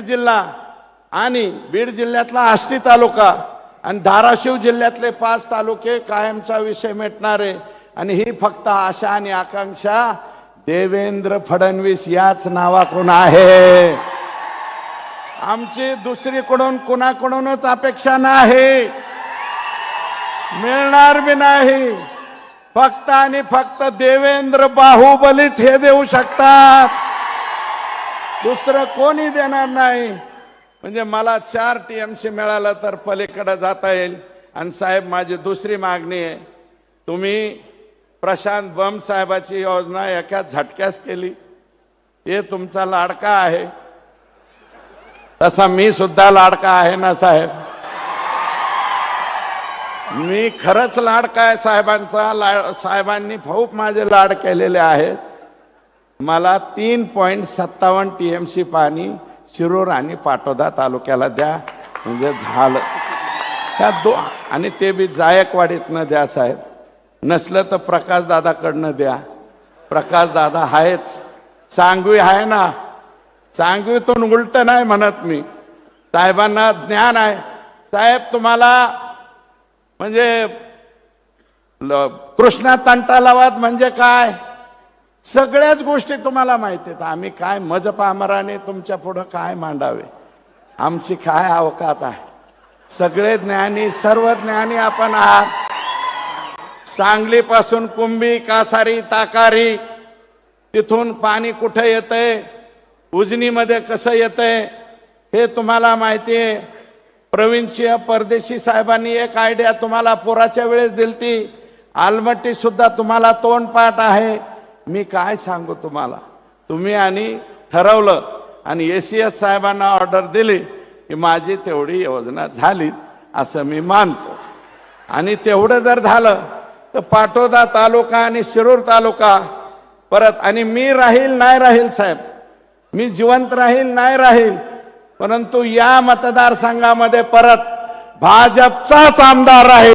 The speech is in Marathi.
जिल्हा आणि बीड जिल्ह्यातला आष्टी तालुका आणि धाराशिव जिल्ह्यातले 5 तालुके कायमचा विषय मिटणारे आणि ही फक्त आशा आणि आकांक्षा देवेंद्र फडणवीस याच नावाकडून आहे। आमची दुसरीकडून कुणाकडूनच अपेक्षा नाही, मिळणार भी नाही। फक्त आणि फक्त देवेंद्र बाहुबलीच हे देऊ शकतात, दुसरं कोणी देणार नाही। म्हणजे मला 4 टीएमसी मिळालं तर पलीकडे जाता येईल। आणि साहेब माझी दुसरी मागणी आहे, तुम्ही प्रशांत बम साहेबाची योजना एका झटक्यास केली, हे तुमचा लाडका आहे, तसा मी सुद्धा लाडका आहे ना साहेब। मी खरंच लाडका आहे साहेबांचा, साहेबांनी खूप माझे लाड केलेले आहेत। मला 3.57 टीएमसी पाणी शिरूर आणि पाटोदा तालुक्याला द्या, म्हणजे झालं त्या आणि ते बी जायकवाडीतनं द्या साहेब। नसलं तर प्रकाश दादाकडनं द्या, प्रकाश दादा आहेच, सांगवी आहे ना, सांगवीतून उलट नाही म्हणत मी, साहेबांना ज्ञान आहे। साहेब तुम्हाला म्हणजे कृष्णा तंटालावाद म्हणजे काय सगळ्याच गोष्टी तुम्हाला माहिती आहेत। आम्ही काय मजपामराने तुमच्या पुढे काय मांडावे, आमची काय अवकात आहे, सगळे ज्ञानी सर्व ज्ञानी आपण आहात। सांगलीपासून कुंभी कासारी ताकारी तिथून पाणी कुठे येतंय, उजनीमध्ये कसं येतंय हे तुम्हाला माहिती आहे। प्रवीणसिंह परदेशी साहेबांनी एक आयडिया तुम्हाला पुराच्या वेळेस दिलती, आलमट्टी सुद्धा तुम्हाला तोंडपाठ आहे। मी काय सांगू तुम्हाला, तुम्ही आणि ठरवलं आणि एसीएस साहेबांना ऑर्डर दिली की माझी तेवढी योजना झाली असं मी मानतो। आणि तेवढं जर झालं तर पाटोदा तालुका आणि शिरूर तालुका परत, आणि मी राहील नाही राहील साहेब, मी जिवंत राहील नाही राहील, परंतु या मतदारसंघामध्ये परत भाजपचाच आमदार राहील।